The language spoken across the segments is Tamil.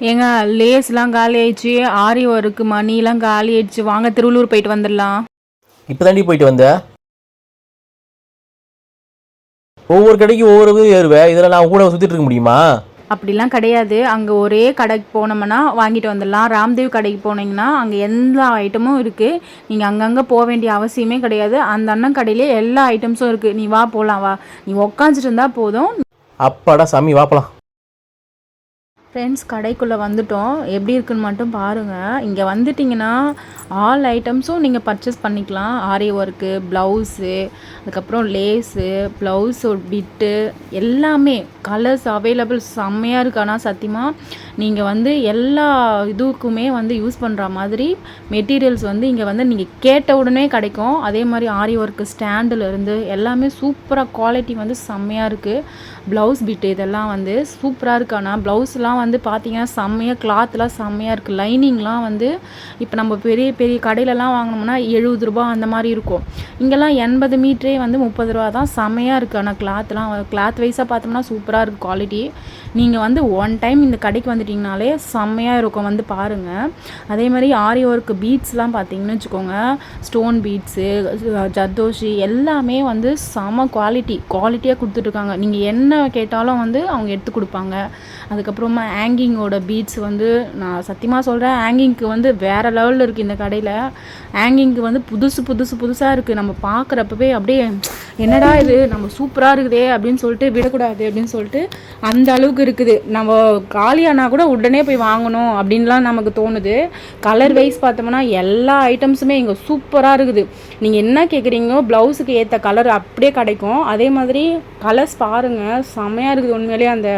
ஏங்க லேஸ்லாம் காலி ஆயிடுச்சு, ஆரி ஒர்க்கு மணிலாம் காலி ஆயிடுச்சு. வாங்க திருவள்ளூர் போயிட்டு வந்துடலாம். இப்போ தாண்டி போயிட்டு வந்த? ஒவ்வொரு கடைக்கு ஒவ்வொரு இது ஏறுவேன். இதில் நான் கூட சுற்றிட்டு இருக்க முடியுமா? அப்படிலாம் கிடையாது. அங்கே ஒரே கடைக்கு போனோம்னா வாங்கிட்டு வந்துடலாம். ராம்தேவ் கடைக்கு போனீங்கன்னா அங்கே எல்லா ஐட்டமும் இருக்குது. நீங்கள் அங்கங்கே போக வேண்டிய அவசியமே கிடையாது. அந்த அண்ணன் கடையிலே எல்லா ஐட்டம்ஸும் இருக்குது. நீ வா போகலாம், வா. நீ உக்காந்துட்டு இருந்தால் போதும். அப்பாடா சாமி, வாப்பலாம். ஃப்ரெண்ட்ஸ், கடைக்குள்ளே வந்துட்டோம். எப்படி இருக்குன்னு மட்டும் பாருங்கள். இங்கே வந்துட்டிங்கன்னா ஆல் ஐட்டம்ஸும் நீங்கள் பர்ச்சேஸ் பண்ணிக்கலாம். ஆரி ஒர்க்கு, ப்ளவுஸு, அதுக்கப்புறம் லேஸு, ப்ளவுஸு பிட்டு எல்லாமே கலர்ஸ் அவைலபிள் செம்மையாக இருக்குது. ஆனால் சத்தியமாக நீங்கள் வந்து எல்லா இதுக்குமே வந்து யூஸ் பண்ணுற மாதிரி மெட்டீரியல்ஸ் வந்து இங்கே வந்து நீங்கள் கேட்ட உடனே கிடைக்கும். அதே மாதிரி ஆரி ஒர்க்கு ஸ்டாண்டுலேருந்து எல்லாமே சூப்பராக குவாலிட்டி வந்து செம்மையாக இருக்குது. ப்ளவுஸ் பிட்டு இதெல்லாம் வந்து சூப்பராக இருக்குது. ஆனால் ப்ளவுஸ்லாம் வந்து பார்த்தீங்கன்னா செம்மையாக கிளாத்லாம் செம்மையாக இருக்குது. லைனிங்லாம் வந்து இப்போ நம்ம பெரிய பெரிய கடையிலலாம் வாங்கினோம்னா 70 ரூபா அந்த மாதிரி இருக்கும். இங்கெல்லாம் 80 மீட்டரே வந்து 30 ரூபா தான். செம்மையாக இருக்குது. ஆனால் கிளாத் வைஸாக பார்த்தோம்னா சூப்பராக இருக்குது குவாலிட்டி. நீங்கள் வந்து ஒன் டைம் இந்த கடைக்கு வந்துட்டிங்கனாலே செம்மையாக இருக்கும், வந்து பாருங்கள். அதே மாதிரி ஆரி ஒர்க்கு பீட்ஸ்லாம் பார்த்தீங்கன்னு வச்சுக்கோங்க, ஸ்டோன் பீட்ஸு, ஜர்தோஷி எல்லாமே வந்து செம குவாலிட்டியாக கொடுத்துட்ருக்காங்க. நீங்கள் என்ன கேட்டாலும் வந்து அவங்க எடுத்து கொடுப்பாங்க. அதுக்கப்புறமா ஹேங்கிங்கோட பீட்ஸ் வந்து நான் சத்தியமாக சொல்கிறேன், ஹேங்கிங்க்கு வந்து வேறு லெவலில் இருக்குது இந்த கடையில். ஹேங்கிங்க்கு வந்து புதுசாக இருக்குது. நம்ம பார்க்குறப்பவே அப்படியே என்னடா இது நம்ம சூப்பராக இருக்குதே அப்படின்னு சொல்லிட்டு விடக்கூடாது அப்படின்னு சொல்லிட்டு அந்த அளவுக்கு இருக்குது. நம்ம காலியானா கூட உடனே போய் வாங்கணும் அப்படின்லாம் நமக்கு தோணுது. கலர் வைஸ் பார்த்தோம்னா எல்லா ஐட்டம்ஸுமே இங்கே சூப்பராக இருக்குது. நீங்கள் என்ன கேட்குறீங்களோ ப்ளவுஸுக்கு ஏற்ற கலர் அப்படியே கிடைக்கும். அதே மாதிரி கலர்ஸ் பாருங்கள், செம்மையாக இருக்குது உண்மையிலேயே. அந்த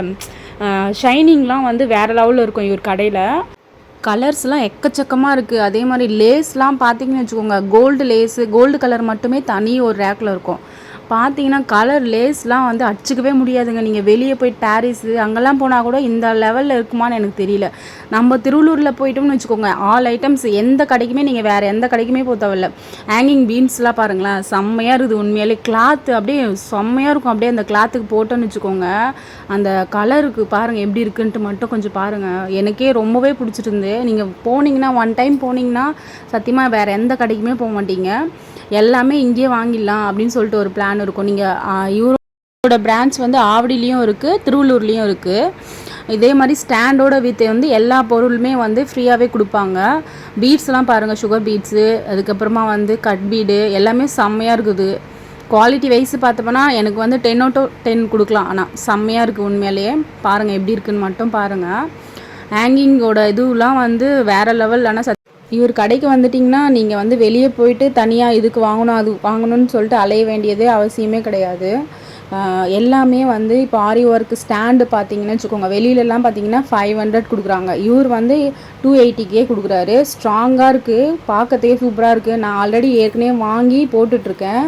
ஷைனிங்லாம் வந்து வேறு லெவலில் இருக்கும் இவர் கடையில். கலர்ஸ்லாம் எக்கச்சக்கமாக இருக்குது. அதே மாதிரி லேஸ்லாம் பார்த்தீங்கன்னு வச்சுக்கோங்க, கோல்டு லேஸு, கோல்டு கலர் மட்டுமே தனி ஒரு ரேக்கில் இருக்கும். பார்த்தீங்கன்னா கலர் லேஸ்லாம் வந்து அடிச்சிக்கவே முடியாதுங்க. நீங்கள் வெளியே போயிட்டு பாரிஸு அங்கெல்லாம் போனால் கூட இந்த லெவலில் இருக்குமான்னு எனக்கு தெரியல. நம்ம திருவள்ளூரில் போயிட்டோம்னு வச்சுக்கோங்க, ஆல் ஐட்டம்ஸ் எந்த கடைக்குமே நீங்கள் வேறு எந்த கடைக்குமே போக தேவையில்ல. ஹேங்கிங் பீன்ஸ்லாம் பாருங்களேன், செம்மையாக இருக்குது உண்மையிலே. கிளாத்து அப்படியே செம்மையாக இருக்கும். அப்படியே அந்த கிளாத்துக்கு போட்டோன்னு வச்சுக்கோங்க, அந்த கலருக்கு பாருங்கள் எப்படி இருக்குன்ட்டு மட்டும் கொஞ்சம் பாருங்கள். எனக்கே ரொம்பவே பிடிச்சிருந்து. நீங்கள் போனீங்கன்னா ஒன் டைம் போனீங்கன்னா சத்தியமாக வேறு எந்த கடைக்குமே போக மாட்டீங்க. எல்லாமே இங்கேயே வாங்கிடலாம் அப்படின்னு சொல்லிட்டு ஒரு பிளான் இருக்கும். நீங்கள் இவரோட பிரான்ச் வந்து ஆவடிலையும் இருக்குது, திருவள்ளூர்லேயும் இருக்குது. இதே மாதிரி ஸ்டாண்டோட வித் வந்து எல்லா பொருளுமே வந்து ஃப்ரீயாகவே கொடுப்பாங்க. பீட்ஸ்லாம் பாருங்கள், சுகர் பீட்ஸு, அதுக்கப்புறமா வந்து கட் பீடு எல்லாமே செம்மையாக இருக்குது. குவாலிட்டி வைஸ் பார்த்தோம்னா எனக்கு வந்து 10/10 கொடுக்கலாம். ஆனால் செம்மையாக இருக்குது உண்மையிலேயே. பாருங்கள் எப்படி இருக்குதுன்னு மட்டும் பாருங்கள். ஹேங்கிங்கோட இதுலாம் வந்து வேறு லெவல். ஆனால் இவர் கடைக்கு வந்துட்டிங்கன்னா நீங்கள் வந்து வெளியே போயிட்டு தனியாக இதுக்கு வாங்கணும் அது வாங்கணும்னு சொல்லிட்டு அலைய வேண்டியதே அவசியமே கிடையாது. எல்லாமே வந்து இப்போ ஆரி ஒர்க்கு ஸ்டாண்டு பார்த்தீங்கன்னு வச்சுக்கோங்க, வெளியிலலாம் பார்த்தீங்கன்னா 500 கொடுக்குறாங்க. இவர் வந்து 280 கொடுக்குறாரு. ஸ்ட்ராங்காக இருக்குது, பார்க்கறதுக்கே சூப்பராக இருக்குது. நான் ஆல்ரெடி ஏற்கனவே வாங்கி போட்டுட்ருக்கேன்.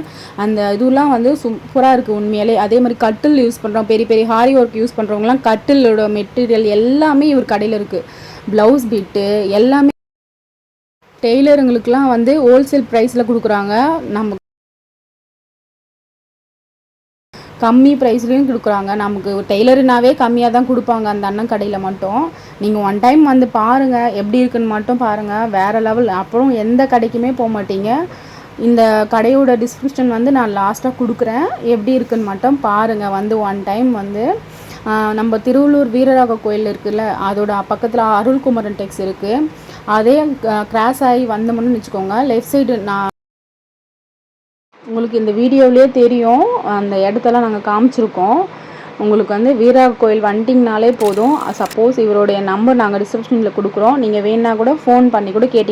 அந்த இதுலாம் வந்து சூப்பராக இருக்குது உண்மையிலே. அதே மாதிரி கட்டில் யூஸ் பண்ணுறோம், பெரிய பெரிய ஆரி ஒர்க் யூஸ் பண்ணுறவங்களாம் கட்டிலோட மெட்டீரியல் எல்லாமே இவர் கடையில் இருக்குது. ப்ளவுஸ் பிட்டு எல்லாமே டெய்லருங்களுக்கெலாம் வந்து ஹோல்சேல் ப்ரைஸில் கொடுக்குறாங்க. நம்ம கம்மி ப்ரைஸ்லேயும் கொடுக்குறாங்க. நமக்கு டெய்லருனாவே கம்மியாக தான் கொடுப்பாங்க அந்த அண்ணன் கடையில் மட்டும். நீங்கள் ஒன் டைம் வந்து பாருங்கள், எப்படி இருக்குன்னு மட்டும் பாருங்கள், வேறு லெவல். அப்புறம் எந்த கடைக்குமே போக மாட்டீங்க. இந்த கடையோட டிஸ்கிரிப்ஷன் வந்து நான் லாஸ்ட்டாக கொடுக்குறேன், எப்படி இருக்குன்னு மட்டும் பாருங்கள். வந்து ஒன் டைம் வந்து நம்ம திருவள்ளூர் வீரராக கோயில் இருக்குதுல்ல, அதோட பக்கத்தில் அருள்குமரன் டெக்ஸ் இருக்குது. அதே கிராஸ் ஆகி வந்தோம்னு வச்சுக்கோங்க, லெஃப்ட் சைடு நான் உங்களுக்கு இந்த வீடியோவிலே தெரியும், அந்த இடத்தெல்லாம் நாங்கள் காமிச்சிருக்கோம். உங்களுக்கு வந்து வீரராக கோயில் வந்துட்டிங்கனாலே போதும். சப்போஸ் இவருடைய நம்பர் நாங்கள் டிஸ்கிரிப்ஷனில் கொடுக்குறோம், நீங்கள் வேணா கூட ஃபோன் பண்ணி கூட கேட்டிங்க.